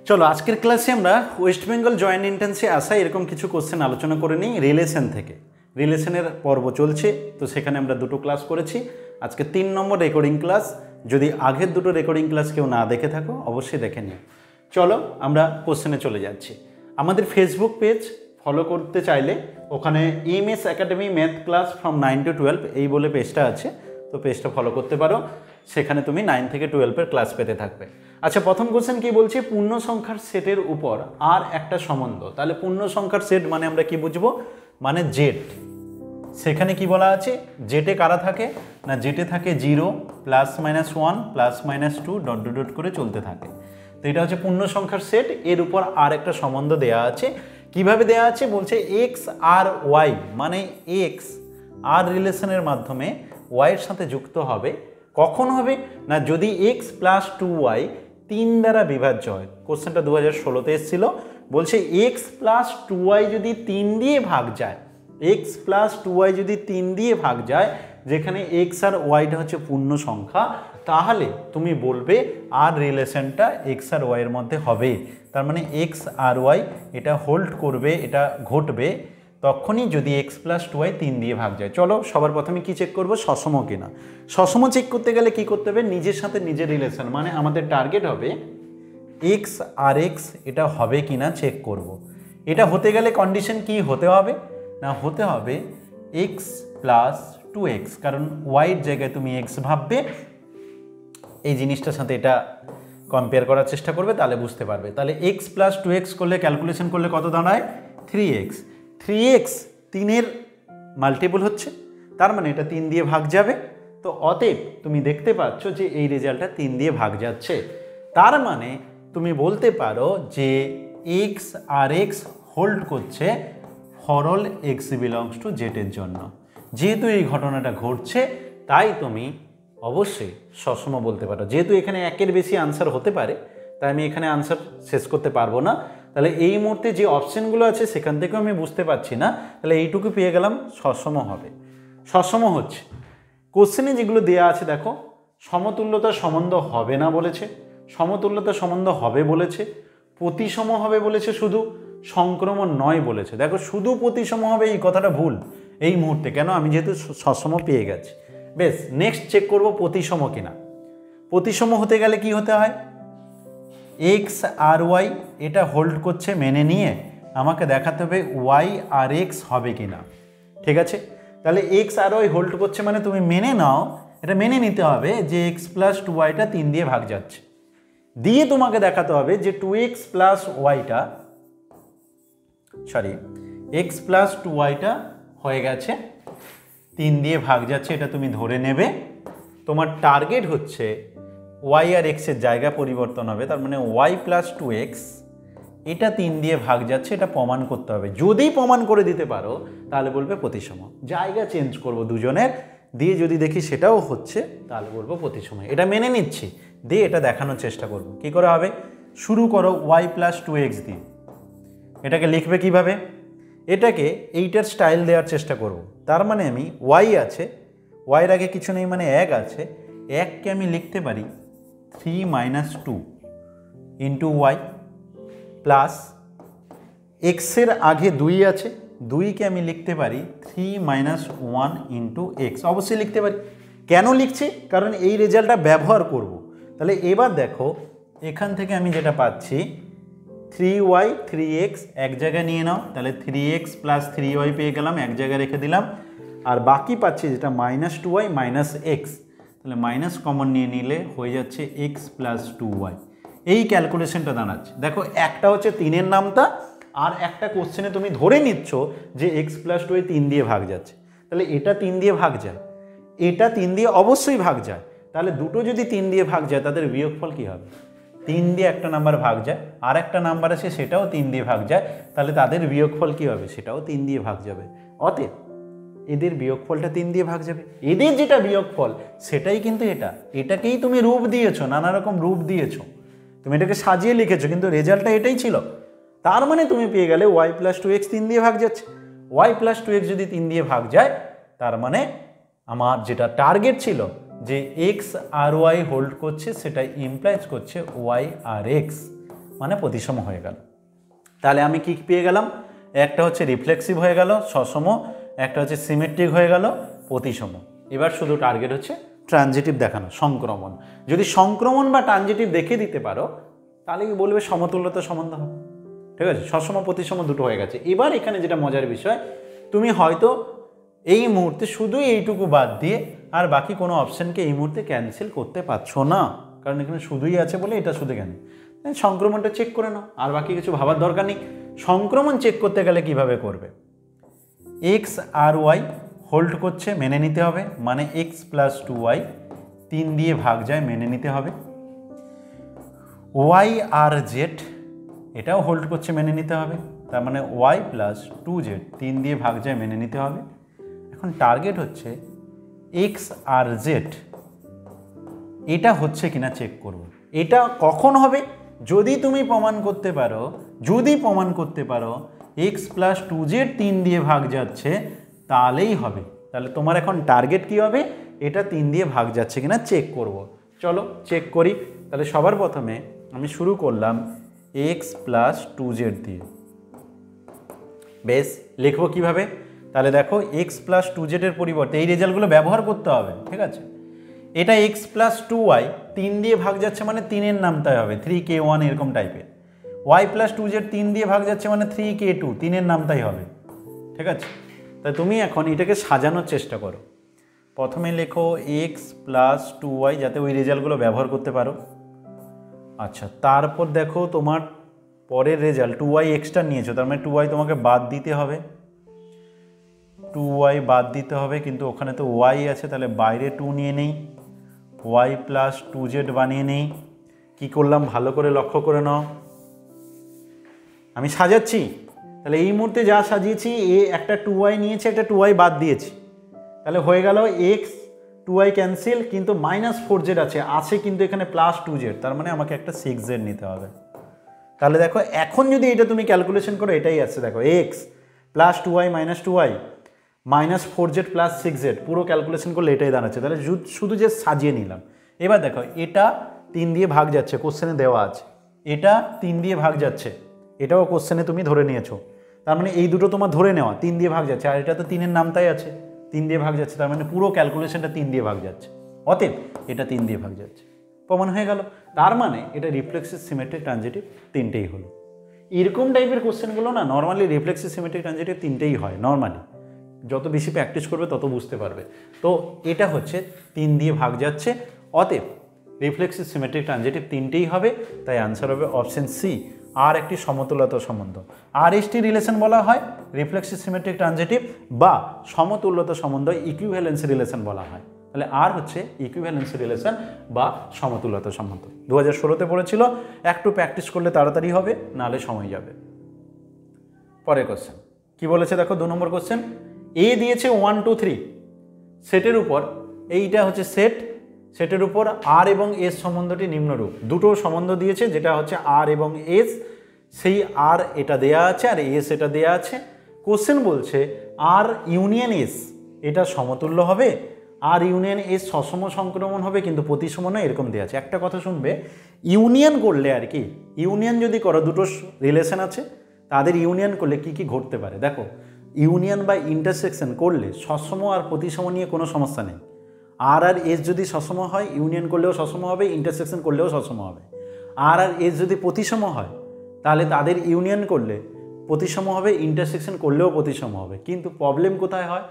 চলো আজকের ক্লাসে আমরা ওয়েস্ট বেঙ্গল জয়েন্ট এন্ট্রান্সে আসা এরকম কিছু কোশ্চেন আলোচনা করে নিই রিলেশন থেকে। রিলেশনের পর্ব চলছে, তো সেখানে আমরা দুটো ক্লাস করেছি। আজকে 3 নম্বর রেকর্ডিং ক্লাস। যদি আগের দুটো রেকর্ডিং ক্লাস কেউ না দেখে থাকো অবশ্যই দেখে নিও। চলো আমরা কোশ্চেনে চলে যাচ্ছি। আমাদের ফেসবুক পেজ ফলো করতে চাইলে ওখানে EMS academy math class from 9 to 12 এই বলে পেজটা আছে, তো পেজটা ফলো করতে পারো। সেখানে তুমি 9 থেকে 12-এর ক্লাস পেতে থাকবে। আচ্ছা, প্রথম কোশ্চেন কি বলছে, পূর্ণ সংখ্যার সেটের উপর আর একটা সম্বন্ধ। তাহলে পূর্ণ সংখ্যার সেট মানে আমরা কি বুঝবো, মানে জেড। সেখানে কি বলা আছে, জেটে কারা থাকে না, জেটে থাকে 0 +-1 +-2 ডট ডট ডট করে চলতে থাকে। তো এটা হচ্ছে পূর্ণ সংখ্যার সেট। এর উপর আর একটা সম্বন্ধ দেয়া আছে। কিভাবে দেয়া আছে বলছে, এক্স আর ওয়াই মানে এক্স আর রিলেশনের মাধ্যমে ওয়াইয়ের সাথে যুক্ত হবে। কখন হবে না, যদি x + 2y 3 দ্বারা বিভাজ্য হয়। কোশ্চেনটা 2016-তে এসেছিল। বলছে x + 2y যদি 3 দিয়ে ভাগ যায়, x + 2y যদি 3 দিয়ে ভাগ যায়, যেখানে x আর ওয়াইটা হচ্ছে পূর্ণ সংখ্যা, তাহলে তুমি বলবে আর রিলেশনটা x আর y এর মধ্যে হবে। তার মানে x আর y এটা হোল্ড করবে, এটা ঘটবে তখনই যদি x + 2y 3 দিয়ে ভাগ যায়। চলো সবার প্রথমে কি চেক করব, সসম কিনা। সসম চেক করতে গেলে কি করতে হবে, নিজের সাথে নিজের রিলেশন, মানে আমাদের টার্গেট হবে x আর x এটা হবে কিনা চেক করব। এটা হতে গেলে কন্ডিশন কি হতে হবে না, হতে হবে x + 2x, কারণ y এর জায়গায় তুমি x ভাববে। এই জিনিসটার সাথে এটা কম্পেয়ার করার চেষ্টা করবে, তাহলে বুঝতে পারবে। তাহলে x + 2x করলে ক্যালকুলেশন করলে কত দাঁড়ায়, 3x। 3x 3-এর মাল্টিপল হচ্ছে, তার মানে এটা 3 দিয়ে ভাগ যাবে। তো অতএব তুমি দেখতে পাচ্ছ যে এই রেজাল্টটা 3 দিয়ে ভাগ যাচ্ছে। তার মানে তুমি বলতে পারো যে x আর x হোল্ড করছে for all x belongs to z এর জন্য। যেহেতু এই ঘটনাটা ঘটছে, তাই তুমি অবশ্যই সসম বলতে পারো। যেহেতু এখানে একের বেশি আনসার হতে পারে, তাই আমি এখানে আনসার শেষ করতে পারবো না। তাহলে এই মুহূর্তে যে অপশানগুলো আছে সেখান থেকেও আমি বুঝতে পারছি না, তাহলে এইটুকু পেয়ে গেলাম সসম হবে। সসম হচ্ছে কোশ্চেনে যেগুলো দেয়া আছে, দেখো সমতুল্যতার সম্বন্ধ হবে না বলেছে, সমতুল্যতার সম্বন্ধ হবে বলেছে, প্রতিসম হবে বলেছে, শুধু সংক্রমণ নয় বলেছে। দেখো শুধু প্রতিসম হবে এই কথাটা ভুল এই মুহূর্তে, কেন, আমি যেহেতু সসম পেয়ে গেছি। বেশ, নেক্সট চেক করব প্রতিসম কিনা। প্রতিসম হতে গেলে কি হতে হয়, x আর y এটা হোল্ড করছে মেনে নিয়ে আমাকে দেখাতে হবে y আর x হবে কিনা। ঠিক আছে, তাহলে x আর y হোল্ড করছে মানে তুমি মেনে নাও, এটা মেনে নিতে হবে যে x + 2yটা 3 দিয়ে ভাগ যাচ্ছে। দিয়ে তোমাকে দেখাতে হবে যে 2x + yটা x + 2yটা হয়ে গেছে 3 দিয়ে ভাগ যাচ্ছে, এটা তুমি ধরে নেবে। তোমার টার্গেট হচ্ছে y আর x এর জায়গা পরিবর্তন হবে, তার মানে y + 2x এটা 3 দিয়ে ভাগ যাচ্ছে, এটা প্রমাণ করতে হবে। যদি প্রমাণ করে দিতে পারো তাহলে বলবে প্রতিসম। জায়গা চেঞ্জ করব দুজনের, দিয়ে যদি দেখি সেটাও হচ্ছে তাহলে বলবো প্রতিসম। এটা মেনে নিচ্ছি, দিয়ে এটা দেখানোর চেষ্টা করব। কি করে হবে, শুরু করো y + 2x দিয়ে। এটাকে লিখবে কিভাবে, এটাকে এইটার স্টাইল দেওয়ার চেষ্টা করব। তার মানে আমি y আছে, y এর আগে কিছু নেই মানে 1 আছে, 1কে আমি লিখতে পারি 3 - 2 ইন্টু y প্লাস x এর আগে 2 আছে, 2কে আমি লিখতে পারি 3 - 1 ইন্টু x। অবশ্যই লিখতে পারি। কেন লিখছি, কারণ এই রেজাল্টটা ব্যবহার করব। তাহলে এবার দেখো এখান থেকে আমি যেটা পাচ্ছি 3y 3x এক জায়গায় নিয়ে নাও, তাহলে 3x + 3y পেয়ে গেলাম, এক জায়গায় রেখে দিলাম। আর বাকি পাচ্ছি যেটা -2y - x, তাহলে মাইনাস কমন নিয়ে নিলে হয়ে যাচ্ছে x + 2y। এই ক্যালকুলেশনটা দাঁড়াচ্ছে। দেখো একটা হচ্ছে 3-এর নামতা, আর একটা কোশ্চেনে তুমি ধরে নিচ্ছ যে x + 2y 3 দিয়ে ভাগ যাচ্ছে। তাহলে এটা 3 দিয়ে ভাগ যায়, এটা 3 দিয়ে অবশ্যই ভাগ যায়। তাহলে দুটো যদি 3 দিয়ে ভাগ যায় তাদের বিয়োগফল কি হবে, 3 দিয়ে একটা নাম্বার ভাগ যায়, আর একটা নাম্বার আছে সেটাও 3 দিয়ে ভাগ যায়, তাহলে তাদের বিয়োগফল কি হবে, সেটাও 3 দিয়ে ভাগ যাবে। অতএব এদের বিয়োগফলটা 3 দিয়ে ভাগ যাবে। এদের যেটা বিয়োগফল সেটাই কিন্তু এটা, এটাকেই তুমি রূপ দিয়েছো, নানা রকম রূপ দিয়েছো, তুমি এটাকে সাজিয়ে লিখেছো, কিন্তু রেজাল্টটা এটাই ছিল। তার মানে তুমি পেয়ে গেলে y + 2x 3 দিয়ে ভাগ যাচ্ছে। y + 2x যদি 3 দিয়ে ভাগ যায়, তার মানে আমার যেটা টার্গেট ছিল যে x আর y হোল্ড করছে, সেটা ইমপ্লাইজ করছে y আর x। মানে প্রতিসম হয়ে গেল। তাহলে আমি কি পেয়ে গেলাম, একটা হচ্ছে রিফ্লেক্সিভ হয়ে গেল সসম, একটা হচ্ছে সিমেট্রিক হয়ে গেল প্রতিসম। এবার শুধু টার্গেট হচ্ছে ট্রানজিটিভ দেখানো, সংক্রমণ। যদি সংক্রমণ বা ট্রানজিটিভ দেখে দিতে পারো তাহলে কি বলবে সমতুল্যতা সম্বন্ধ হবে। ঠিক আছে, সসম প্রতিসম দুটো হয়ে গেছে। এবার এখানে যেটা মজার বিষয়, তুমি হয়তো এই মুহূর্তে শুধু এইটুকু বাদ দিয়ে আর বাকি কোনো অপশানকে এই মুহূর্তে ক্যান্সেল করতে পারছো না, কারণ এখানে শুধুই আছে বলে এটা শুধু কেন, সংক্রমণটা চেক করে নাও, আর বাকি কিছু ভাবার দরকার নেই। সংক্রমণ চেক করতে গেলে কিভাবে করবে, এক্স আর ওয়াই হোল্ড করছে মেনে নিতে হবে, মানে এক্স প্লাস 2y 3 দিয়ে ভাগ যায় মেনে নিতে হবে। ওয়াই আর জেড এটাও হোল্ড করছে মেনে নিতে হবে, তার মানে ওয়াই প্লাস 2z 3 দিয়ে ভাগ যায় মেনে নিতে হবে। এখন টার্গেট হচ্ছে এক্স আর জেড এটা হচ্ছে কিনা চেক করব। এটা কখন হবে, যদি তুমি প্রমাণ করতে পারো এক্স প্লাস 2z 3 দিয়ে ভাগ যাচ্ছে তাহলেই হবে। তাহলে তোমার এখন টার্গেট কি হবে, এটা 3 দিয়ে ভাগ যাচ্ছে কিনা চেক করব। চলো চেক করি। তাহলে সবার প্রথমে আমি শুরু করলাম এক্স প্লাস 2z দিয়ে। বেশ, লিখবো কিভাবে, তাহলে দেখো এক্স প্লাস 2z এর পরিবর্তে এই রেজাল্টগুলো ব্যবহার করতে হবে। ঠিক আছে, এটা এক্স প্লাস 2y 3 দিয়ে ভাগ যাচ্ছে মানে 3-এর নামটাই হবে 3k1 এরকম টাইপের। ওয়াই প্লাস 2z 3 দিয়ে ভাগ যাচ্ছে মানে 3k2 3-এর নামটাই হবে। ঠিক আছে, তাই তুমি এখন এটাকে সাজানোর চেষ্টা করো। প্রথমে লেখো এক্স প্লাস 2y যাতে ওই রেজাল্টগুলো ব্যবহার করতে পারো। আচ্ছা, তারপর দেখো তোমার পরের রেজাল্ট 2y এক্সট্রা নিয়েছো, তার মানে 2y তোমাকে বাদ দিতে হবে, 2y বাদ দিতে হবে, কিন্তু ওখানে তো y আছে তাহলে বাইরে 2 নিয়ে নেই, y প্লাস 2z বানিয়ে নেই। কী করলাম ভালো করে লক্ষ্য করে নাও, আমি সাজাচ্ছি। তাহলে এই মুহূর্তে যা সাজিয়েছি, একটা 2y নিয়েছে, একটা 2y বাদ দিয়েছি, তাহলে হয়ে গেল এক্স 2y ক্যান্সেল, কিন্তু -4z আছে কিন্তু এখানে প্লাস 2z, তার মানে আমাকে একটা 6z নিতে হবে। তাহলে দেখো এখন যদি এটা তুমি ক্যালকুলেশন করো এটাই আছে, দেখো x plus 2y minus 2y minus 4z plus 6z, পুরো ক্যালকুলেশন করলে এটাই দাঁড়াচ্ছে। তাহলে শুধু যে সাজিয়ে নিলাম। এবার দেখো এটা 3 দিয়ে ভাগ যাচ্ছে, কোশ্চেনে দেওয়া আছে, এটা 3 দিয়ে ভাগ যাচ্ছে, এটাও কোশ্চেনে তুমি ধরে নিয়েছো, তার মানে এই দুটো তোমার ধরে নেওয়া 3 দিয়ে ভাগ যাচ্ছে, আর এটা তো 3-এর নামটাই আছে 3 দিয়ে ভাগ যাচ্ছে, তার মানে পুরো ক্যালকুলেশনটা 3 দিয়ে ভাগ যাচ্ছে, অতএব এটা 3 দিয়ে ভাগ যাচ্ছে, প্রমাণ হয়ে গেল। তার মানে এটা রিফ্লেক্সিভ সিমেট্রিক ট্রানজিটিভ তিনটেই হলো। এরকম টাইপের কোশ্চেনগুলো না নর্মালি রিফ্লেক্সিভ সিমেট্রিক ট্রানজিটিভ তিনটেই হয় নর্মালি, যত বেশি প্র্যাকটিস করবে তত বুঝতে পারবে। তো এটা হচ্ছে 3 দিয়ে ভাগ যাচ্ছে, অতএব রিফ্লেক্সিভ সিমেট্রিক ট্রানজিটিভ তিনটেই হবে, তাই আনসার হবে অপশন সি। আর একটি সমতুল্যতা সম্বন্ধ, আরএসটি রিলেশন বলা হয় রিফ্লেক্সিভ সিমেট্রিক ট্রানজিটিভ, বা সমতুল্যতা সম্বন্ধ ইকুইভ্যালেন্স রিলেশন বলা হয়। তাহলে আর হচ্ছে ইকুইভ্যালেন্স রিলেশন বা সমতুল্যতা সম্বন্ধ। 2016-তে পড়েছিল, একটু প্র্যাকটিস করলে তাড়াতাড়ি হবে, নাহলে সময় যাবে। পরের কোশ্চেন কি বলেছে দেখো, 2 নম্বর কোশ্চেন। এ দিয়েছে 1 2 3 সেটের উপর, এইটা হচ্ছে সেটের উপর আর এবং এস সম্বন্ধটি নিম্নরূপ। দুটো সম্বন্ধ দিয়েছে, যেটা হচ্ছে আর এবং এস, সেই আর এটা দেয়া আছে আর এস এটা দেয়া আছে। কোশ্চেন বলছে আর ইউনিয়ন এস এটা সমতুল্য হবে, আর ইউনিয়ন এস সসম সংক্রমণ হবে কিন্তু প্রতিসম নয়, এরকম দেওয়া আছে। একটা কথা শুনবে, ইউনিয়ন করলে আর কি, ইউনিয়ন যদি করো, দুটো রিলেশন আছে তাদের ইউনিয়ন করলে কি কি ঘটতে পারে দেখো। ইউনিয়ন বা ইন্টারসেকশন করলে সসম আর প্রতিসম নিয়ে কোনো সমস্যা নেই। আর এস যদি সসম হয়, ইউনিয়ন করলেও সসম হবে, ইন্টারসেকশন করলেও সসম হবে। আর এস যদি প্রতিসম হয় তাহলে তাদের ইউনিয়ন করলে প্রতিসম হবে, ইন্টারসেকশন করলেও প্রতিসম হবে। কিন্তু প্রবলেম কোথায় হয়,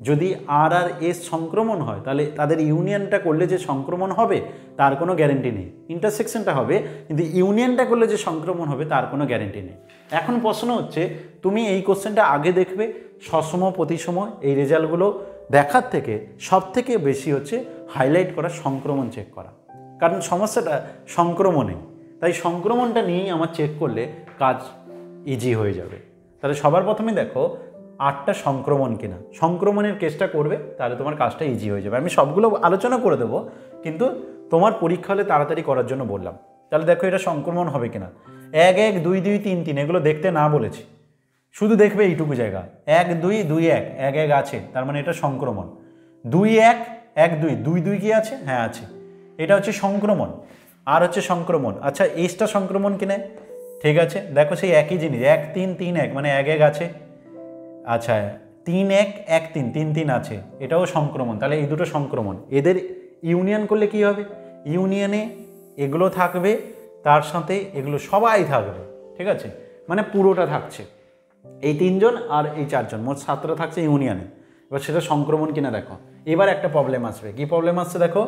যদি আর এস সংক্রমণ হয় তাহলে তাদের ইউনিয়নটা করলে যে সংক্রমণ হবে তার কোনো গ্যারেন্টি নেই। ইন্টারসেকশনটা হবে কিন্তু ইউনিয়নটা করলে যে সংক্রমণ হবে তার কোনো গ্যারেন্টি নেই। এখন প্রশ্ন হচ্ছে, তুমি এই কোশ্চেনটা আগে দেখবে, সসম প্রতিসম এই রেজাল্টগুলো দেখার থেকে সব থেকে বেশি হচ্ছে হাইলাইট করা সংক্রমণ চেক করা, কারণ সমস্যাটা সংক্রমণে, তাই সংক্রমণটা নিয়েই আমার চেক করলে কাজ ইজি হয়ে যাবে। তাহলে সবার প্রথমে দেখো 8টা সংক্রমণ কিনা, সংক্রমণের কেসটা করবে, তাহলে তোমার কাজটা ইজি হয়ে যাবে। আমি সবগুলো আলোচনা করে দেবো, কিন্তু তোমার পরীক্ষা হলে তাড়াতাড়ি করার জন্য বললাম। তাহলে দেখো এটা সংক্রমণ হবে কিনা। 1 1 2 2 3 3 এগুলো দেখতে না বলেছি, শুধু দেখবে এইটুকু জায়গা, 1 2 2 1 1 1 আছে, তার মানে এটা সংক্রমণ। 2 1 1 2 2 2 কি আছে, হ্যাঁ আছে, এটা হচ্ছে সংক্রমণ। আর হচ্ছে সংক্রমণ। আচ্ছা এসটা সংক্রমণ কিনা, ঠিক আছে, দেখো সেই একই জিনিস 1 3 3 1 মানে 1 1 আছে, আচ্ছা 3 1 1 3 3 3 আছে, এটাও সংক্রমণ, তাহলে এই দুটো সংক্রমণ, এদের ইউনিয়ন করলে কি হবে, ইউনিয়নে এগুলো থাকবে তার সাথে এগুলো সবাই থাকবে, ঠিক আছে, মানে পুরোটা থাকছে, এই 3 জন আর এই 4 জন, মোট 7টা থাকছে ইউনিয়নে। এবার সেটা সংক্রমণ কিনা দেখো। এবার একটা প্রবলেম আসবে, কি প্রবলেম আসছে দেখো,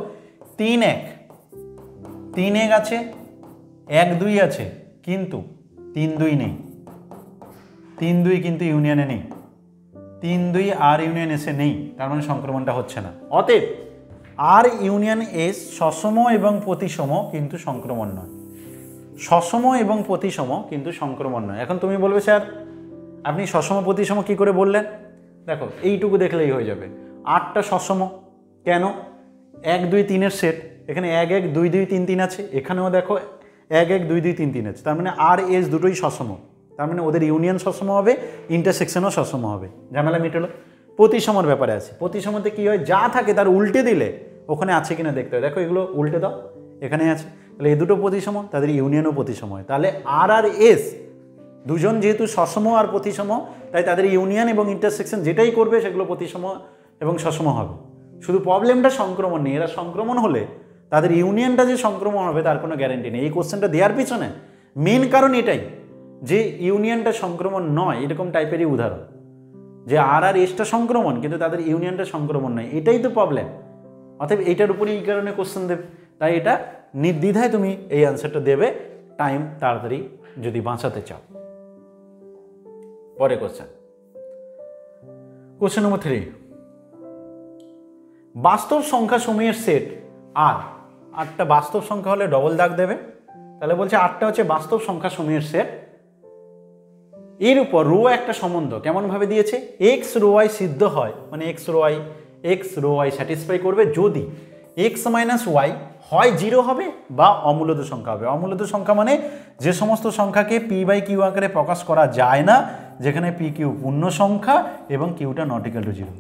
3 1 3 1 আছে, 1 2 আছে, কিন্তু 3 2 নেই, 3 2 কিন্তু ইউনিয়নে নেই, 3 2 আর ইউনিয়ন এসে নেই, তার মানে সংক্রমণটা হচ্ছে না। অতএব আর ইউনিয়ন এস সসম এবং প্রতিসম কিন্তু সংক্রমণ নয়, সসম এবং প্রতিসম কিন্তু সংক্রমণ নয়। এখন তুমি বলবে স্যার আপনি সসম প্রতিসম কি করে বললেন, দেখো এইটুকু দেখলেই হয়ে যাবে, 8টা সসম, কেন 1 2 3-এর সেট, এখানে 1 1 2 2 3 3 আছে, এখানেও দেখো 1 1 2 2 3 3 আছে, তার মানে আর এস দুটোই সসম, তার মানে ওদের ইউনিয়ন সসম হবে, ইন্টারসেকশনও সসম হবে, ঝামেলা মিটলো। প্রতিসমর ব্যাপারে আছে, প্রতিসমতে কি হয়, যা থাকে তার উল্টে দিলে ওখানে আছে কিনা দেখতে হয়, দেখো এগুলো উল্টে দাও, এখানে আছে, তাহলে এই দুটো প্রতিসম, তাদের ইউনিয়নও প্রতিসম হয়, তাহলে আর আর এস দুজন যেহেতু সসম আর প্রতিসম, তাই তাদের ইউনিয়ন এবং ইন্টারসেকশন যেটাই করবে সেগুলো প্রতিসম এবং সসম হবে। শুধু প্রবলেমটা সংক্রমণ নেই, এরা সংক্রমণ হলে তাদের ইউনিয়নটা যে সংক্রমণ হবে তার কোনো গ্যারেন্টি নেই। এই কোশ্চেনটা দেওয়ার পিছনে মেন কারণ এটাই যে ইউনিয়নটা সংক্রমণ নয়, এরকম টাইপেরই উদাহরণ, যে আর আর এসটা সংক্রমণ কিন্তু তাদের ইউনিয়নটা সংক্রমণ নয়, এটাই তো প্রবলেম। অতএব এইটার উপরে এই কারণে কোশ্চেন দেবে, তাই এটা নির্দ্বিধায় তুমি এই অ্যান্সারটা দেবে, টাইম তাড়াতাড়ি যদি বাঁচাতে চাও। পরে কোশ্চেন নম্বর 3, বাস্তব সংখ্যা সমূহের সেট আর, 8টা বাস্তব সংখ্যা হলে ডবল দাগ দেবে, তাহলে বলছে 8টা হচ্ছে বাস্তব সংখ্যা সমূহের সেট, এর উপর রো একটা সম্বন্ধ কেমন ভাবে দিয়েছে, এক্স রো ওয়াই সিদ্ধ হয়, মানে এক্স রো ওয়াই স্যাটিসফাই করবে যদি এক্স মাইনাস ওয়াই হয় 0 হবে বা অমূলদ সংখ্যা হবে। অমূলদ সংখ্যা মানে যে সমস্ত সংখ্যাকে পি বাই কিউ আকারে প্রকাশ করা যায় না, যেখানে পি কিউ পূর্ণ সংখ্যা এবং কিউটা নট ইকুয়াল টু 0,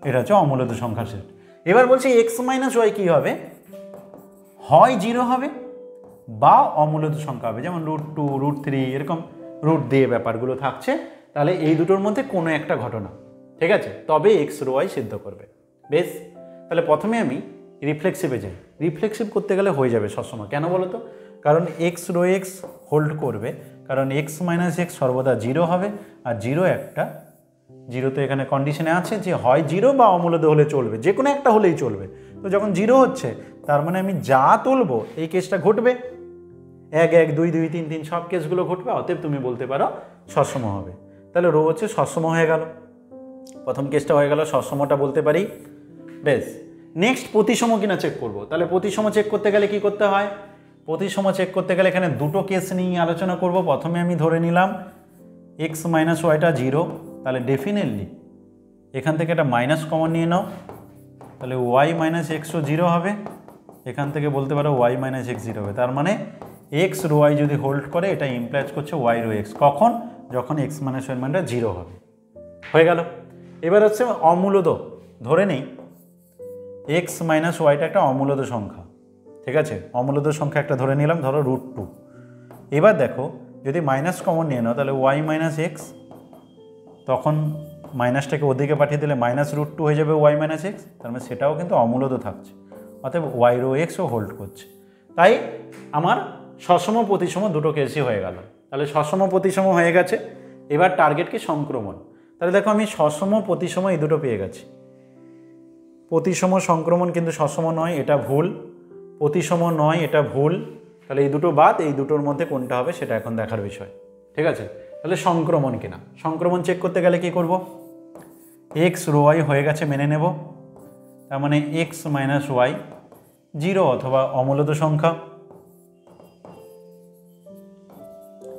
এটা হচ্ছে অমূলদ সংখ্যার সেট। এবার বলছি এক্স মাইনাস ওয়াই কী হবে, হয় 0 হবে বা অমূলদ সংখ্যা হবে, যেমন √2 √3 এরকম রুট দিয়ে ব্যাপারগুলো থাকছে, তাহলে এই দুটোর মধ্যে কোনো একটা ঘটনা, ঠিক আছে, তবে এক্স রো ওয়াই সিদ্ধ করবে। বেশ, তাহলে প্রথমে আমি রিফ্লেক্সিভে যাই, রিফ্লেক্সিভ করতে গেলে হয়ে যাবে সবসময়, কেন বলো তো, কারণ এক্স রো এক্স হোল্ড করবে, কারণ এক্স মাইনাস এক্স সর্বদা 0 হবে, আর 0 একটা 0 তো এখানে কন্ডিশনে আছে যে হয় 0 বা অমূলদ হলে চলবে, যে কোনো একটা হলেই চলবে। তো যখন 0 হচ্ছে তার মানে আমি যা তুলবো এই কেসটা ঘটবে, 1 1 2 2 3 3 সব কেসগুলো ঘটবে, অতএব তুমি বলতে পারো সসম হবে। তাহলে রো হচ্ছে সসম হয়ে গেল, প্রথম কেসটা হয়ে গেল, সসমটা বলতে পারি। বেশ, নেক্সট প্রতিসম কিনা চেক করব, তাহলে প্রতিসম চেক করতে গেলে কি করতে হয়, প্রতিসম চেক করতে গেলে এখানে দুটো কেস নিয়ে আলোচনা করব। প্রথমে আমি ধরে নিলাম এক্স মাইনাস ওয়াইটা 0, তাহলে ডেফিনেটলি এখান থেকে একটা মাইনাস কমন নিয়ে নাও, তাহলে ওয়াই মাইনাস এক্সও 0 হবে, এখান থেকে বলতে পারো ওয়াই মাইনাস এক্স 0 হবে, তার মানে এক্স রো ওয়াই যদি হোল্ড করে এটা ইমপ্লাইজ করছে ওয়াই রো এক্স, কখন, যখন এক্স মাইনাস ওয়াই মানটা 0 হবে। হয়ে গেল। এবার হচ্ছে অমূলদ, ধরে নেই এক্স মাইনাস ওয়াইটা একটা অমূলদ সংখ্যা, ঠিক আছে, অমূলদ সংখ্যা একটা ধরে নিলাম, ধরো √2। এবার দেখো যদি মাইনাস কমন নিয়ে নাও তাহলে ওয়াই মাইনাস এক্স, তখন মাইনাসটাকে ওদিকে পাঠিয়ে দিলে মাইনাস √2 হয়ে যাবে ওয়াই মাইনাস এক্স, তার মানে সেটাও কিন্তু অমূলদ থাকছে, অতএব ওয়াই রো এক্সও হোল্ড করছে। তাই আমার সসম প্রতিসম দুটো কেসই হয়ে গেল, তাহলে সসম প্রতিসম হয়ে গেছে। এবার টার্গেট কি, সংক্রমণ। তাহলে দেখো আমি সসম প্রতিসম এই দুটো পেয়ে গেছি, প্রতিসম সংক্রমণ কিন্তু সসম নয়, এটা ভুল, প্রতিসম নয়, এটা ভুল, তাহলে এই দুটো বাদ, এই দুটোর মধ্যে কোনটা হবে সেটা এখন দেখার বিষয়, ঠিক আছে। তাহলে সংক্রমণ কিনা, সংক্রমণ চেক করতে গেলে কি করব, এক্স রো ওয়াই হয়ে গেছে মেনে নেব, তার মানে এক্স মাইনাস ওয়াই 0 অথবা অমূলদ সংখ্যা,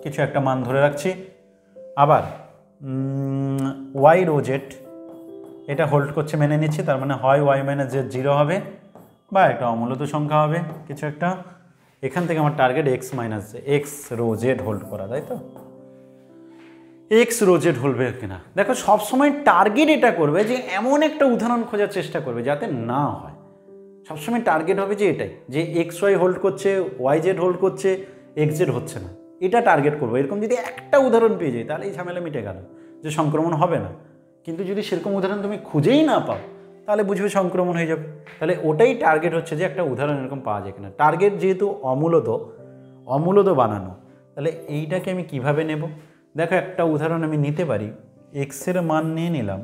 কিছু একটা মান ধরে রাখছি। আবার ওয়াই রো জেড এটা হোল্ড করছে মেনে নিচ্ছি, তার মানে হয় ওয়াই মাইনাস জেড 0 হবে বা একটা অমূলদ সংখ্যা হবে কিছু একটা। এখান থেকে আমার target X minus X row Z hold করা, তাই তো, এক্স রো জেড হোল্ড কিনা। দেখো সবসময় টার্গেট এটা করবে যে এমন একটা উদাহরণ খোঁজার চেষ্টা করবে যাতে না হয়, সবসময় টার্গেট হবে যে এটাই, যে এক্স ওয়াই হোল্ড করছে, ওয়াই জেড হোল্ড করছে, এক্স জেড হচ্ছে না, এটা টার্গেট করবো। এরকম যদি একটা উদাহরণ পেয়ে যাই তাহলে এই ঝামেলা মিটে গেল যে সংক্রমণ হবে না। কিন্তু যদি সেরকম উদাহরণ তুমি খুঁজেই না পাও তাহলে বুঝবে সংক্রমণ হয়ে যাবে। তাহলে ওটাই টার্গেট হচ্ছে যে একটা উদাহরণ এরকম পাওয়া যায় কিনা। টার্গেট যেহেতু অমূলদ বানানো, তাহলে এইটাকে আমি কিভাবে নেব? দেখো একটা উদাহরণ আমি নিতে পারি, এক্সের মান নিয়ে নিলাম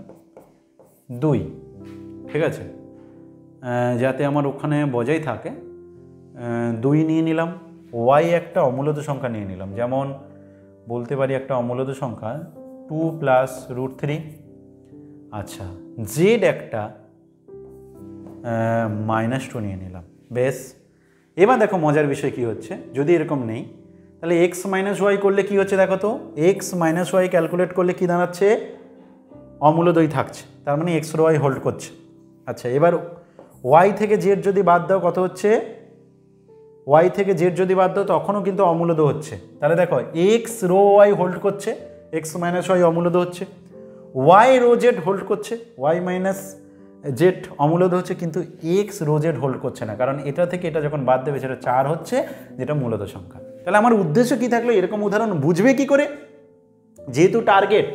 2, ঠিক আছে, যাতে আমার ওখানে বজায় থাকে 2 নিয়ে নিলাম। ওয়াই একটা অমূলদ সংখ্যা নিয়ে নিলাম, যেমন বলতে পারি একটা অমূলদ সংখ্যা 2 + √3। আচ্ছা, জেড একটা -2 নিয়ে নিলাম। বেশ, এবার দেখো মজার বিষয় কি হচ্ছে, যদি এরকম নেই তাহলে এক্স মাইনাস ওয়াই করলে কি হচ্ছে দেখো তো, এক্স মাইনাস ওয়াই ক্যালকুলেট করলে কি দাঁড়াচ্ছে, অমূলদই থাকছে, তার মানে এক্স ওয়াই হোল্ড করছে। আচ্ছা, এবার ওয়াই থেকে জেড যদি বাদ দাও কত হচ্ছে, ওয়াই থেকে জেড যদি বাদ দাও তখনও কিন্তু অমূলদ হচ্ছে। তাহলে দেখো এক্স রো ওয়াই হোল্ড করছে, এক্স মাইনাস ওয়াই অমূলদ হচ্ছে, ওয়াই রো জেড হোল্ড করছে, ওয়াই মাইনাস জেড অমূলদ হচ্ছে, কিন্তু এক্স রো জেড হোল্ড করছে না, কারণ এটা থেকে এটা যখন বাদ দেবে সেটা 4 হচ্ছে, যেটা মূলদ সংখ্যা। তাহলে আমার উদ্দেশ্য কি থাকলো, এরকম উদাহরণ বুঝবে কি করে, যেহেতু টার্গেট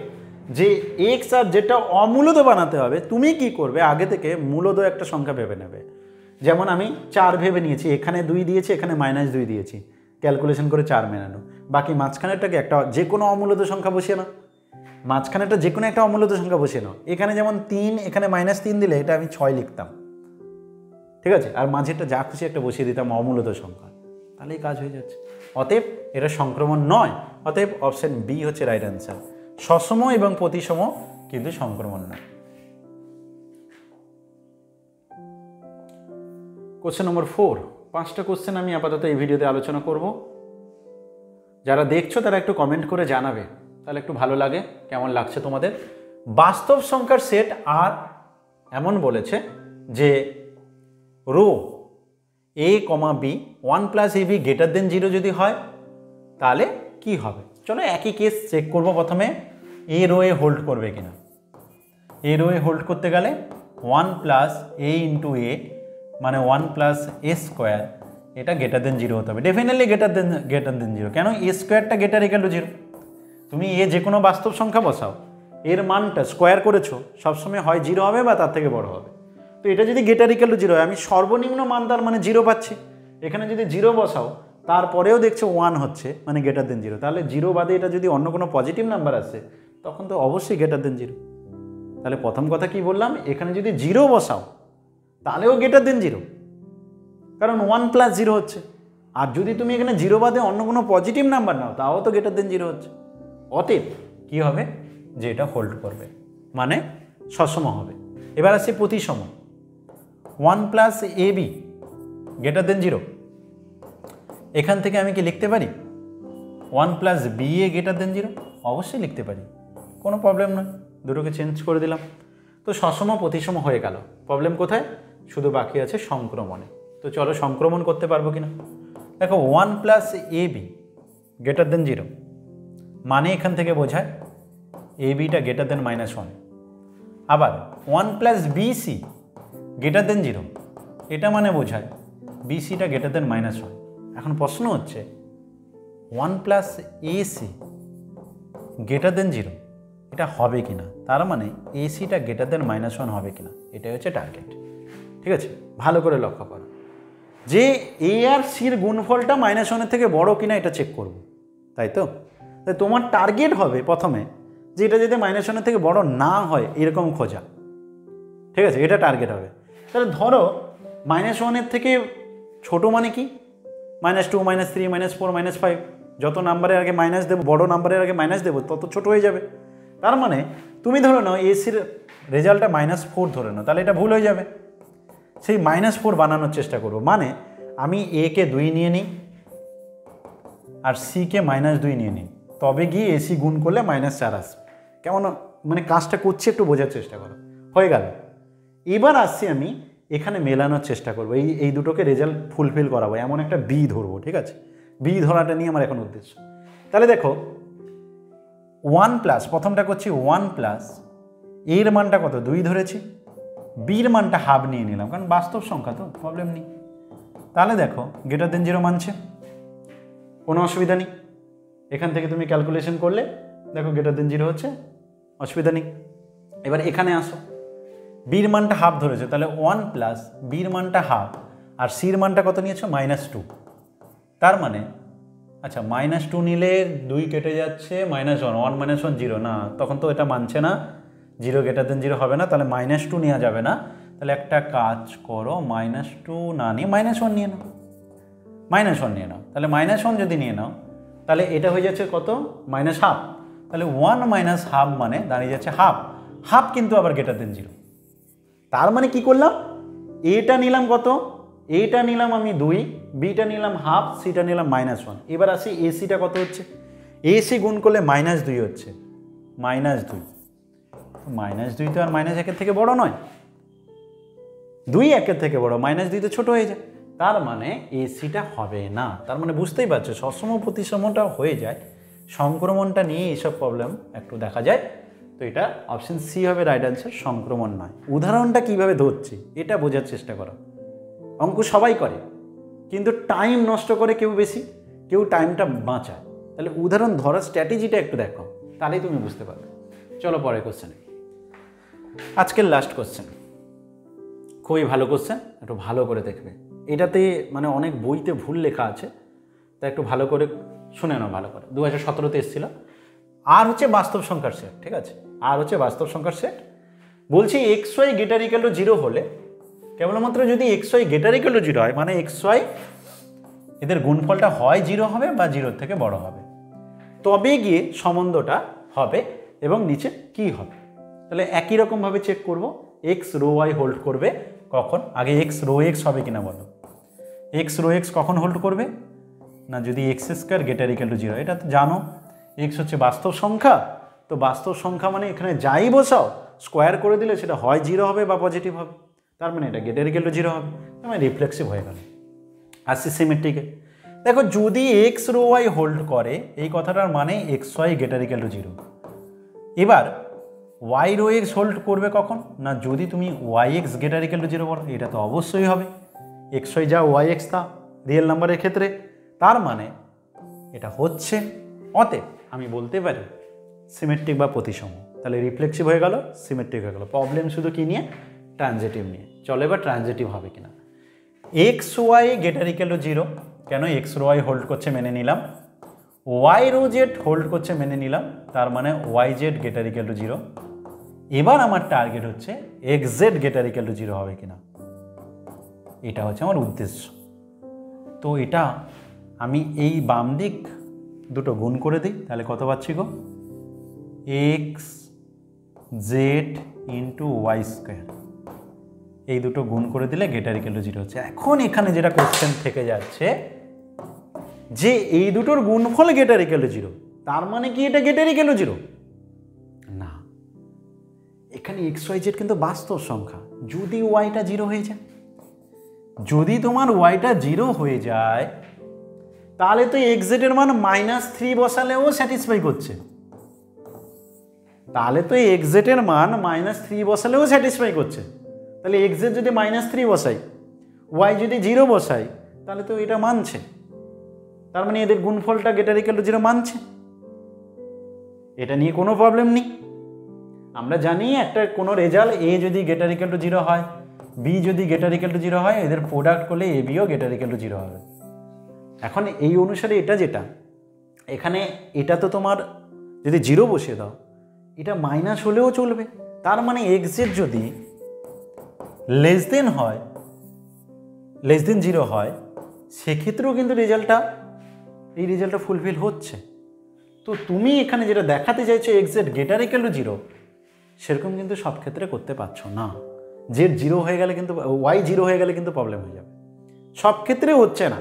যে এক্স আর যেটা অমূলদ বানাতে হবে, তুমি কি করবে আগে থেকে মূলদ একটা সংখ্যা ভেবে নেবে। যেমন আমি 4 ভেবে নিয়েছি, এখানে 2 দিয়েছি, এখানে -2 দিয়েছি, ক্যালকুলেশন করে 4 মেলানো, বাকি মাঝখানেরটাকে একটা যে কোনো অমূলদ সংখ্যা বসিয়ে নাও, মাঝখানেটা যে কোনো একটা অমূলদ সংখ্যা বসিয়ে নাও। এখানে যেমন 3, এখানে -3 দিলে এটা আমি 6 লিখতাম, ঠিক আছে, আর মাঝেরটা যা খুশি একটা বসিয়ে দিতাম অমূলদ সংখ্যা, তাহলেই কাজ হয়ে যাচ্ছে। অতএব এটা সংক্রমণ নয়, অতএব অপশন বি হচ্ছে রাইট অ্যান্সার। সসম এবং প্রতিসম কিন্তু সংক্রমণ নয়। কোশ্চেন নম্বর 4, 5টা কোশ্চেন আমি আপাতত এই ভিডিওতে আলোচনা করব। যারা দেখছো তারা একটু কমেন্ট করে জানাবে, তাহলে একটু ভালো লাগে, কেমন লাগছে তোমাদের। বাস্তব সংখ্যার সেট আর এমন বলেছে যে রো a, b 1 + ab > 0 যদি হয় তাহলে কি হবে। চলো একই কেস চেক করব। প্রথমে এ রো এ হোল্ড করবে কিনা। এ রো এ হোল্ড করতে গেলে 1 + a × a মানে 1 + a স্কোয়ার, এটা > 0 হতে হবে, ডেফিনেটলি > 0। কেন, a স্কোয়ারটা > 0। তুমি এ যে কোনো বাস্তব সংখ্যা বসাও, এর মানটা স্কোয়ার করেছো, সবসময় হয় 0 হবে বা তার থেকে বড় হবে। তো এটা যদি > 0 হয়, আমি সর্বনিম্ন মান তার মানে 0 পাচ্ছি। এখানে যদি 0 বসাও তারপরেও দেখছো 1 হচ্ছে, মানে > 0। তাহলে 0 বাদে এটা যদি অন্য কোনো পজিটিভ নাম্বার আসে তখন তো অবশ্যই > 0। তাহলে প্রথম কথা কি বললাম, এখানে যদি 0 বসাও তাহলেও > 0, কারণ 1 + 0 হচ্ছে। আর যদি তুমি এখানে 0 বাদে অন্য কোনো পজিটিভ নাম্বার নাও তাও তো > 0 হচ্ছে। অতএব কি হবে, যে এটা হোল্ড করবে, মানে সসম হবে। এবার আসছে প্রতিসম। 1 + ab > 0, এখান থেকে আমি কি লিখতে পারি 1 + ba > 0? অবশ্যই লিখতে পারি, কোনো প্রবলেম নয়, দুটোকে চেঞ্জ করে দিলাম। তো সসম প্রতিসম হয়ে গেল। প্রবলেম কোথায়, শুধু বাকি আছে সংক্রমণে। তো চলো সংক্রমণ করতে পারবো কিনা। দেখো 1 + ab > 0 মানে এখান থেকে বোঝায় ab-টা <-1। আবার 1 + bc > 0, এটা মানে বোঝায় bc-টা <-1। এখন প্রশ্ন হচ্ছে 1 + ac > 0 এটা হবে কিনা, তার মানে ac-টা <-1 হবে কিনা, এটাই হচ্ছে টার্গেট। ঠিক আছে, ভালো করে লক্ষ্য করো যে a আর c এর গুণফলটা -1 থেকে বড় কিনা এটা চেক করব, তাই তো। তাই তোমার টার্গেট হবে প্রথমে যে এটা যদি -1 থেকে বড় না হয় এরকম খোঁজা, ঠিক আছে, এটা টার্গেট হবে। তাহলে ধরো -1 থেকে ছোট মানে কি, -2 -3 -4 -5, যত নাম্বারের আগে মাইনাস দেবো, বড় নাম্বারের আগে মাইনাস দেবো তত ছোট হয়ে যাবে। তার মানে তুমি ধরে নাও এসির রেজাল্টটা -4 ধরে নাও, তাহলে এটা ভুল হয়ে যাবে। সেই -4 বানানোর চেষ্টা করবো, মানে আমি এ কে 2 নিয়ে নিই আর সি কে -2 নিয়ে নিই, তবে গিয়ে এসি গুণ করলে -4 আসবে। কেমন মানে কাজটা করছি একটু বোঝার চেষ্টা করো। হয়ে গেল। এবার আসছি আমি এখানে মেলানোর চেষ্টা করবো, এই দুটোকে রেজাল্ট ফুলফিল করাবো, এমন একটা বি ধরবো, ঠিক আছে। বি ধরাটা নিয়ে আমার এখন উদ্দেশ্য। তাহলে দেখো 1+, প্রথমটা করছি 1+, এর মানটা কত 2 ধরেছি, বির মানটা হাফ নিয়ে নিলাম, কারণ বাস্তব সংখ্যা তো প্রবলেম নেই। তাহলে দেখো > 0 মানছে, কোনো অসুবিধা নেই। এখান থেকে তুমি ক্যালকুলেশন করলে দেখো গ্রেটার দেন 0 হচ্ছে, অসুবিধা নেই। এবার এখানে আসো, বির মানটা হাফ ধরেছে, তাহলে 1 প্লাস বির মানটা হাফ, আর সির মানটা কত নিয়েছো -2। তার মানে আচ্ছা -2 নিলে 2 কেটে যাচ্ছে, -1, 1 - 1 0 না, তখন তো এটা মানছে না, 0 গ্রেটার দেন 0 হবে না, তাহলে -2 নেওয়া যাবে না। তাহলে একটা কাজ করো, -2 না নিয়ে -1 নিয়ে নাও, -1 নিয়ে নাও। তাহলে -1 যদি নিয়ে নাও তাহলে এটা হয়ে যাচ্ছে কত, -1/2। তাহলে 1 - হাফ মানে দাঁড়িয়ে যাচ্ছে হাফ, হাফ কিন্তু আবার গ্রেটার দেন 0। তার মানে কি করলাম, এটা নিলাম কত, এটা নিলাম আমি 2, বিটা নিলাম হাফ, সিটা নিলাম -1। এবার আসি এসিটা কত হচ্ছে, এসি গুণ করলে -2 হচ্ছে, -2। -2 তো আর -1 থেকে বড় নয়, 2 1 থেকে বড়, -2 তো ছোট হয়ে যায়। তার মানে এসিটা হবে না। তার মানে বুঝতেই পারছো সসম প্রতিসমটা হয়ে যায়, সংক্রমণটা নিয়ে এইসব প্রবলেম একটু দেখা যায়। তো এটা অপশন সি হবে রাইট অ্যান্সার, সংক্রমণ নয়। উদাহরণটা কিভাবে ধরছি এটা বোঝার চেষ্টা করো। অঙ্ক সবাই করে, কিন্তু টাইম নষ্ট করে কেউ বেশি, কেউ টাইমটা বাঁচায়। তাহলে উদাহরণ ধরার স্ট্র্যাটেজিটা একটু দেখো, তাহলেই তুমি বুঝতে পারবে। চলো পরের কোশ্চেনে, আজকের লাস্ট কোশ্চেন, খুবই ভালো কোশ্চেন, একটু ভালো করে দেখবে। এটাতে মানে অনেক বইতে ভুল লেখা আছে, তা একটু ভালো করে শুনে নাও ভালো করে। 2017-তে এসেছিল। আর হচ্ছে বাস্তব সংখ্যার সেট, ঠিক আছে, আর হচ্ছে বাস্তব সংখ্যার সেট। বলছি xy গ্রেটার ইকুয়াল টু 0 হলে, কেবলমাত্র যদি xy গ্রেটার ইকুয়াল টু 0 হয়, মানে xy এদের গুণফলটা হয় 0 হবে বা 0 থেকে বড় হবে, তবে গিয়ে সম্বন্ধটা হবে এবং নিচে কি হবে। তাহলে একই রকমভাবে চেক করব, x রো y হোল্ড করবে কখন, আগে x রো x হবে কিনা বলো। x রো x কখন হোল্ড করবে না, যদি x² গ্রেটার ইকুয়াল টু 0। এটা তো জানো, x হচ্ছে বাস্তব সংখ্যা, তো বাস্তব সংখ্যা মানে এখানে যাই বসাও স্কোয়ার করে দিলে সেটা হয় 0 হবে বা পজিটিভ হবে, তার মানে এটা গ্রেটার ইকুয়াল টু 0 হবে, তার মানে রিফ্লেক্সিভ হয়ে গেল। আসছি সিমেট্রিকে, দেখো যদি x রো y হোল্ড করে, এই কথাটার মানে xy গ্রেটার ইকুয়াল টু 0। এবার y রো x হোল্ড করবে কখন না, যদি তুমি yx গ্রেটার ইকুয়াল টু 0 বলো, এটা তো অবশ্যই হবে, xy যা yx তা রিয়েল নাম্বারের ক্ষেত্রে, তার মানে এটা হচ্ছে। অতএব আমি বলতে পারি সিমেট্রিক বা প্রতিসম। তাহলে রিফ্লেক্সিভ হয়ে গেল, সিমেট্রিক হয়ে গেল। প্রবলেম শুধু কি নিয়ে, ট্রানজিটিভ নিয়ে। চলো এবার ট্রানজিটিভ হবে কিনা। xy গ্রেটার ইকুয়াল টু 0, কেন x রো y হোল্ড করছে মেনে নিলাম, y রো z হোল্ড করছে মেনে নিলাম, তার মানে yz গ্রেটার ইকুয়াল টু 0। এবার আমার টার্গেট হচ্ছে xz গ্রেটার ইকুয়াল টু 0 হবে কিনা, এটা হচ্ছে আমার উদ্দেশ্য। তো এটা আমি এই বাম দিক দুটো গুণ করে দিই, তাহলে কত পাচ্ছি গো, xz ইন্টু y²। এই দুটো গুণ করে দিলে গ্রেটার ইকুয়াল টু 0 হচ্ছে। এখন এখানে যেটা কোশ্চেন থেকে যাচ্ছে যে এই দুটোর গুণফল গ্রেটার ইকুয়াল টু 0, তার মানে কি এটা গ্রেটার ইকুয়াল টু 0 না। এখানে xyz কিন্তু বাস্তব সংখ্যা, যদি ওয়াইটা 0 হয়ে যায়, যদি তোমার ওয়াইটা 0 হয়ে যায় তাহলে তো xz এর মান -3 বসালেও স্যাটিসফাই করছে, তাহলে তো xz এর মান -3 বসালেও স্যাটিসফাই করছে। তাহলে xz যদি -3 বসাই, y যদি 0 বসাই, তাহলে তো এটা মানছে, তার মানে এদের গুণফলটা গ্রেটার ইকুয়াল টু 0 মানছে। এটা নিয়ে কোনো প্রবলেম নেই। আমরা জানি একটা কোনো রেজাল্ট a যদি গ্রেটার ইকুয়াল টু 0 হয়, b যদি গ্রেটার ইকুয়াল টু 0 হয়, এদের প্রোডাক্ট করলে a bও গ্রেটার ইকুয়াল টু 0 হবে। এখন এই অনুসারে এটা যেটা এখানে, এটা তো তোমার যদি 0 বসিয়ে দাও, এটা মাইনাস হলেও চলবে, তার মানে xz যদি লেস দেন হয়, লেস দেন 0 হয়, সেক্ষেত্রেও কিন্তু এই রেজাল্টটা ফুলফিল হচ্ছে। তো তুমি এখানে যেটা দেখাতে চাইছো xz গ্রেটার ইকুয়াল টু 0, সেরকম কিন্তু সব ক্ষেত্রে করতে পারছো না। z 0 হয়ে গেলে কিন্তু, y 0 হয়ে গেলে কিন্তু প্রবলেম হয়ে যাবে, সব ক্ষেত্রে হচ্ছে না।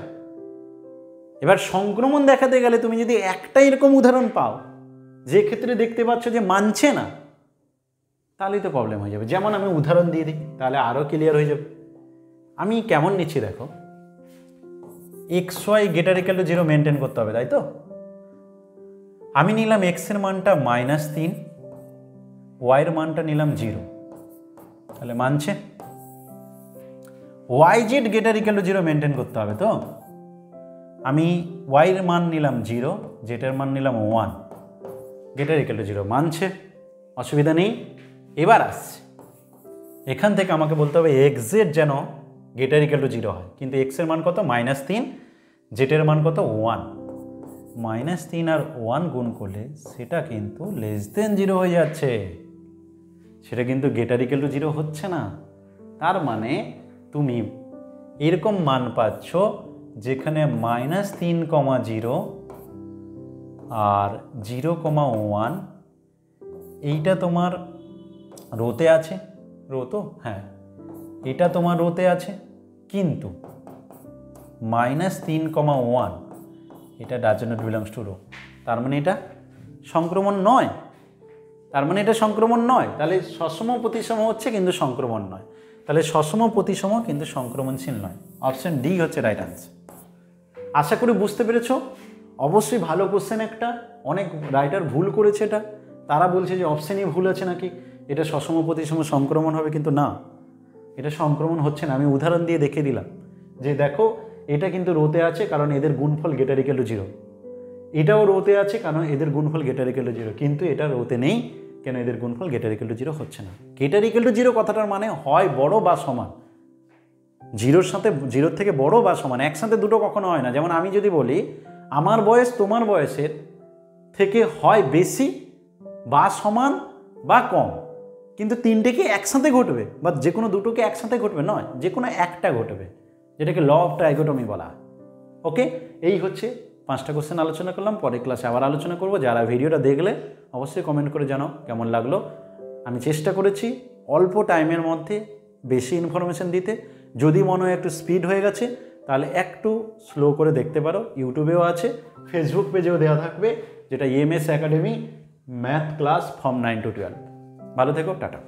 এবার সংক্রমণ দেখাতে গেলে তুমি যদি একটা এরকম উদাহরণ পাও যে ক্ষেত্রে দেখতে পাচ্ছ যে মানছে না, তাহলেই তো প্রবলেম হয়ে যাবে। যেমন আমি উদাহরণ দিয়ে দিই, তাহলে আরও ক্লিয়ার হয়ে যাবে। আমি কেমন নিচ্ছি দেখো, xy greater equal to 0 maintain করতে হবে, তাই তো। আমি নিলাম x এর মানটা -3, y এর মানটা নিলাম 0, তাহলে মানছে। yz greater equal to 0 maintain করতে হবে তো, আমি ওয়াইয়ের মান নিলাম 0, জেটের মান নিলাম 1, গেটার ইকুয়াল টু 0 মানছে, অসুবিধা নেই। এবার আসছে এখান থেকে আমাকে বলতে হবে এক্স জেড যেন গেটার ইকুয়াল টু 0 হয়, কিন্তু এক্সের মান কত -3, জেটের মান কত 1, -3 আর 1 গুণ করলে সেটা কিন্তু <0 হয়ে যাচ্ছে, সেটা কিন্তু গেটার ইকুয়াল টু 0 হচ্ছে না। তার মানে তুমি এরকম মান পাচ্ছ যেখানে -3,0 আর 0,1 এইটা তোমার রোতে আছে, রো তো হ্যাঁ, এটা তোমার রোতে আছে, কিন্তু -3,1 এটা does not belongs to row, তার মানে এটা সংক্রমণ নয়, তার মানে এটা সংক্রমণ নয়। তাহলে সসম প্রতিসম হচ্ছে কিন্তু সংক্রমণ নয়, তাহলে সসম প্রতিসম কিন্তু সংক্রমণশীল নয়। অপশন ডি হচ্ছে রাইট আনসার। আশা করি বুঝতে পেরেছো। অবশ্যই ভালো কোশ্চেন একটা, অনেক রাইটার ভুল করেছে এটা, তারা বলছে যে অপশানই ভুল আছে নাকি, এটা সসম প্রতিসম সংক্রমণ হবে, কিন্তু না, এটা সংক্রমণ হচ্ছে না। আমি উদাহরণ দিয়ে দেখিয়ে দিলাম যে দেখো এটা কিন্তু রোতে আছে কারণ এদের গুণফল গেটার ইকুয়াল টু 0, এটাও রোতে আছে কারণ এদের গুণফল গেটার ইকুয়াল টু 0, কিন্তু এটা রোতে নেই কেন, এদের গুণফল গেটার ইকুয়াল টু 0 হচ্ছে না। গেটার ইকুয়াল টু 0 কথাটার মানে হয় বড় বা সমান, 0-র সাথে 0-র থেকে বড় বা সমান, একসাথে দুটো কখনো হয় না। যেমন আমি যদি বলি আমার বয়স তোমার বয়সের থেকে হয় বেশি বা সমান বা কম, কিন্তু তিনটেকে একসাথে ঘটবে বা যে কোনো দুটোকে একসাথে ঘটবে নয়, যে কোনো একটা ঘটবে, যেটাকে ল অফ ট্রাইকোটমি বলা হয়। ওকে, এই হচ্ছে 5টা কোশ্চেন আলোচনা করলাম, পরের ক্লাসে আবার আলোচনা করব। যারা ভিডিওটা দেখলে অবশ্যই কমেন্ট করে জানাও কেমন লাগলো। আমি চেষ্টা করেছি অল্প টাইমের মধ্যে বেশি ইনফরমেশন দিতে, যদি মনে হয় একটু স্পিড হয়ে গেছে তাহলে একটু স্লো করে দেখতে পারো, ইউটিউবেও আছে, ফেসবুক পেজেও দেওয়া থাকবে, যেটা EMS academy math class form 9 to 12। ভালো থেকো, টাটা।